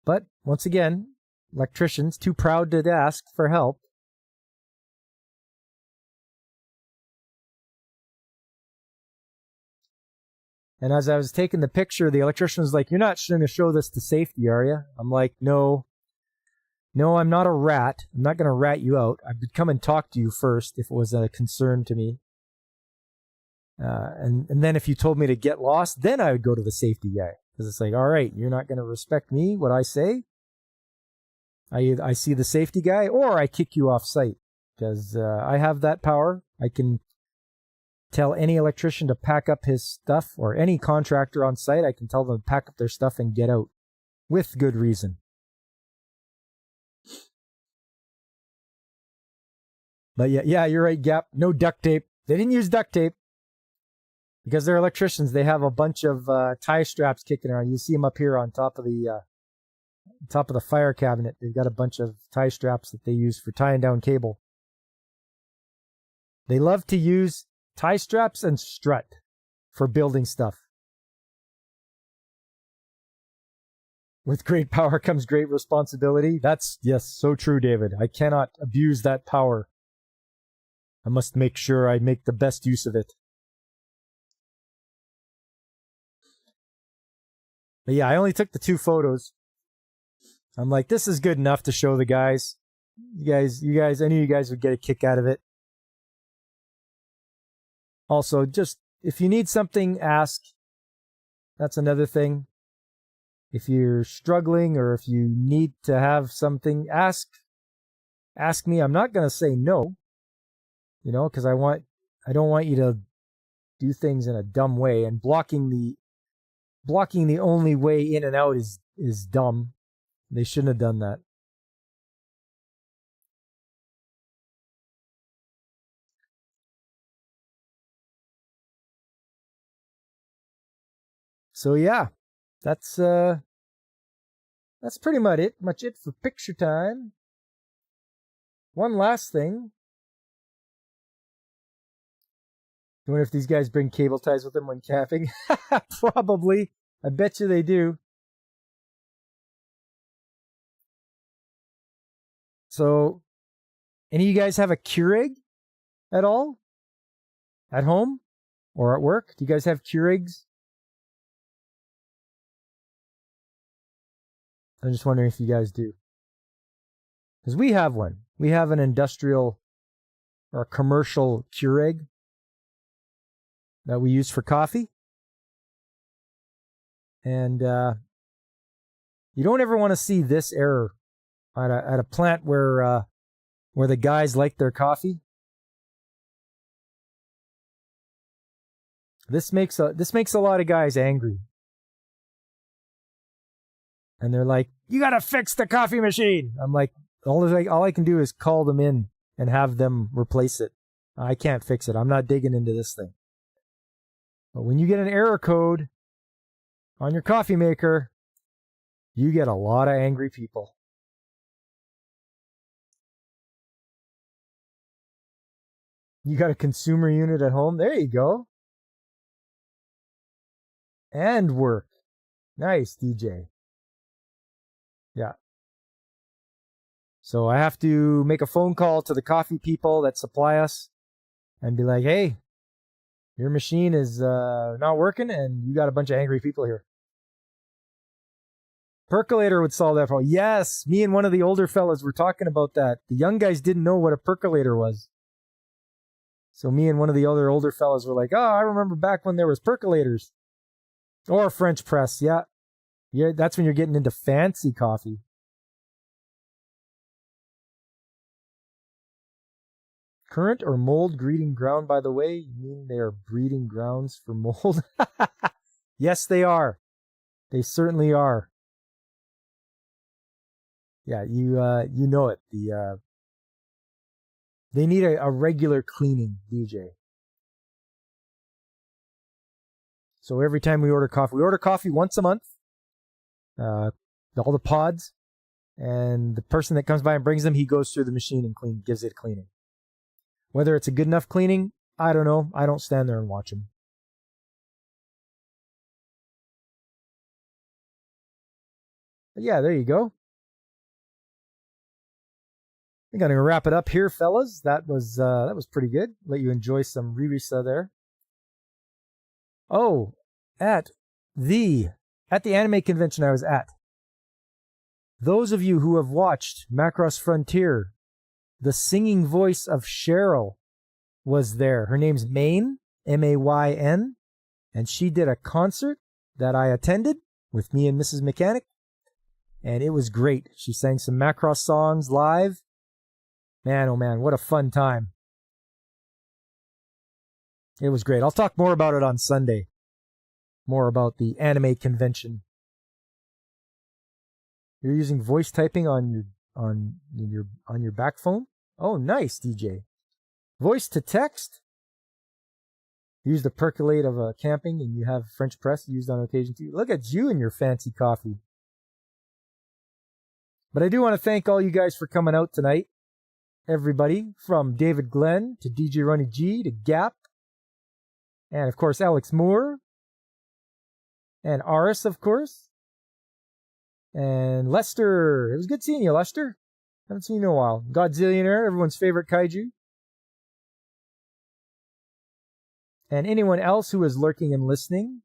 But once again, electricians too proud to ask for help. And as I was taking the picture, the electrician was like, you're not going to show this to safety, are you? I'm like, no, I'm not a rat. I'm not going to rat you out. I'd come and talk to you first if it was a concern to me. And then if you told me to get lost, then I would go to the safety guy. Because it's like, all right, you're not going to respect me, what I say. I see the safety guy, or I kick you off site. Because I have that power. I can tell any electrician to pack up his stuff, or any contractor on site, I can tell them to pack up their stuff and get out. With good reason. But yeah, you're right, Gap. No duct tape. They didn't use duct tape. Because they're electricians, they have a bunch of tie straps kicking around. You see them up here on top of the fire cabinet. They've got a bunch of tie straps that they use for tying down cable. They love to use tie straps and strut for building stuff. With great power comes great responsibility. That's, yes, so true, David. I cannot abuse that power. I must make sure I make the best use of it. But yeah, I only took the 2 photos. I'm like, this is good enough to show the guys. You guys, I knew you guys would get a kick out of it. Also, just, if you need something, ask. That's another thing. If you're struggling or if you need to have something, ask me. I'm not going to say no, because I don't want you to do things in a dumb way, and blocking the only way in and out is dumb. They shouldn't have done that. So yeah, that's pretty much it for picture time. One last thing. I wonder if these guys bring cable ties with them when camping. Probably. I bet you they do. So, any of you guys have a Keurig at all? At home? Or at work? Do you guys have Keurigs? I'm just wondering if you guys do. Because we have one. We have an industrial or a commercial Keurig that we use for coffee. And you don't ever want to see this error at a plant where the guys like their coffee. This makes a lot of guys angry. And they're like, you gotta fix the coffee machine. I'm like, all I can do is call them in and have them replace it. I can't fix it. I'm not digging into this thing. But when you get an error code on your coffee maker, you get a lot of angry people. You got a consumer unit at home? There you go. And work. Nice, DJ. Yeah. So I have to make a phone call to the coffee people that supply us and be like, hey, your machine is not working and you got a bunch of angry people here. Percolator would solve that problem. Yes, me and one of the older fellas were talking about that. The young guys didn't know what a percolator was. So me and one of the other older fellas were like, oh, I remember back when there was percolators. Or French press, yeah. Yeah, that's when you're getting into fancy coffee. Current or mold breeding ground, by the way? You mean they are breeding grounds for mold? Yes, they are. They certainly are. Yeah, you know it. They need a regular cleaning, DJ. So every time we order coffee once a month. All the pods, and the person that comes by and brings them, he goes through the machine and gives it cleaning. Whether it's a good enough cleaning, I don't know. I don't stand there and watch him. But yeah, there you go. I'm gonna wrap it up here, fellas. That was pretty good. Let you enjoy some Ririsa there. Oh, at the anime convention I was at. Those of you who have watched Macross Frontier, the singing voice of Cheryl was there. Her name's Mayn, Mayn, and she did a concert that I attended with me and Mrs. Mechanic, and it was great. She sang some Macross songs live. Man, oh man, what a fun time. It was great. I'll talk more about it on Sunday. More about the anime convention. You're using voice typing on your back phone? Oh, nice, DJ. Voice to text? Use the percolate of camping, and you have French press used on occasion too. Look at you and your fancy coffee. But I do want to thank all you guys for coming out tonight. Everybody, from David Glenn to DJ Ronnie G to Gap, and of course Alex Moore, and Aris, of course, and Lester. It was good seeing you, Lester. Haven't seen you in a while. Godzillionaire, everyone's favorite kaiju. And anyone else who is lurking and listening.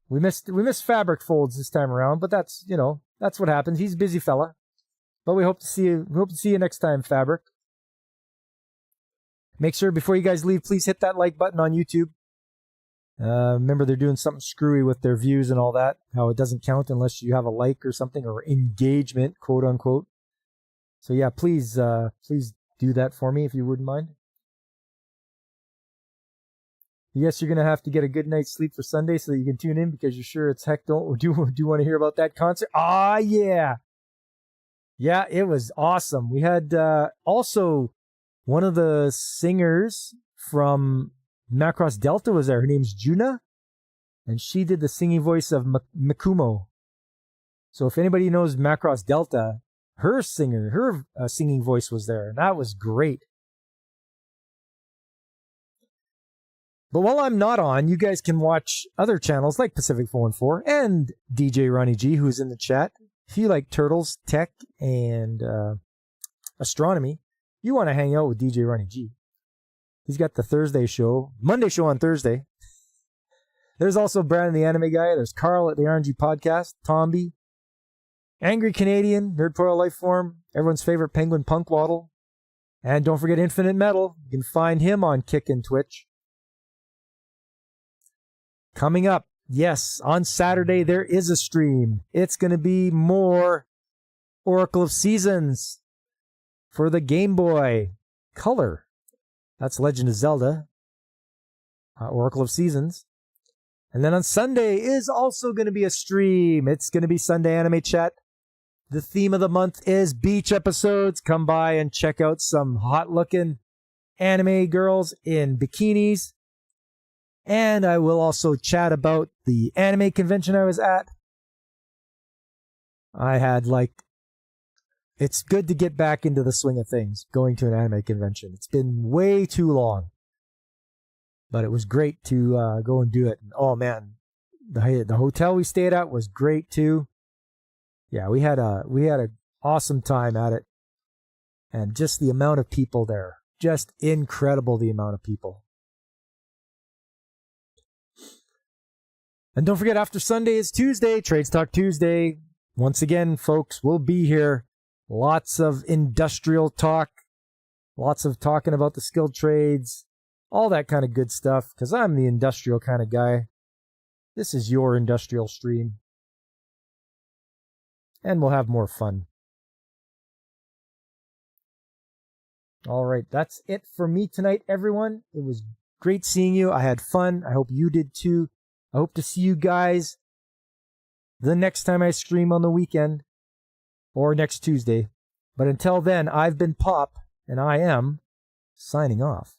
We missed Fabric Folds this time around, but that's what happens. He's a busy fella. But we hope to see you next time, Fabric. Make sure before you guys leave, please hit that like button on YouTube. Remember, they're doing something screwy with their views and all that. How it doesn't count unless you have a like or something, or engagement, quote unquote. So yeah, please do that for me if you wouldn't mind. Yes, you're gonna have to get a good night's sleep for Sunday so that you can tune in, because you're sure it's heck do want to hear about that concert. Ah, yeah. Yeah, it was awesome. We had also one of the singers from Macross Delta was there. Her name's Juna, and she did the singing voice of Mikumo. So if anybody knows Macross Delta, her singing voice was there, and that was great. But while I'm not on, you guys can watch other channels like Pacific 414 and DJ Ronnie G, who's in the chat. If you like turtles, tech, and astronomy, you want to hang out with DJ Ronnie G. He's got the Monday show on Thursday. There's also Brandon the Anime Guy. There's Carl at the RNG Podcast, Tomby, Angry Canadian, Nerdpoil Lifeform, everyone's favorite Penguin Punkwaddle. And don't forget Infinite Metal. You can find him on Kick and Twitch. Coming up, yes, on Saturday there is a stream. It's going to be more Oracle of Seasons for the Game Boy Color. That's Legend of Zelda, Oracle of Seasons. And then on Sunday is also going to be a stream. It's going to be Sunday Anime Chat. The theme of the month is beach episodes. Come by and check out some hot-looking anime girls in bikinis. And I will also chat about the anime convention I was at. It's good to get back into the swing of things, going to an anime convention. It's been way too long. But it was great to go and do it. And, oh man, the hotel we stayed at was great too. Yeah, we had a awesome time at it. And just the amount of people there. Just incredible, the amount of people. And don't forget, after Sunday is Tuesday, Trades Talk Tuesday. Once again, folks, we'll be here. Lots of industrial talk. Lots of talking about the skilled trades. All that kind of good stuff, because I'm the industrial kind of guy. This is your industrial stream. And we'll have more fun. All right, that's it for me tonight, everyone. It was great seeing you. I had fun. I hope you did too. I hope to see you guys the next time I stream on the weekend or next Tuesday. But until then, I've been Pop, and I am signing off.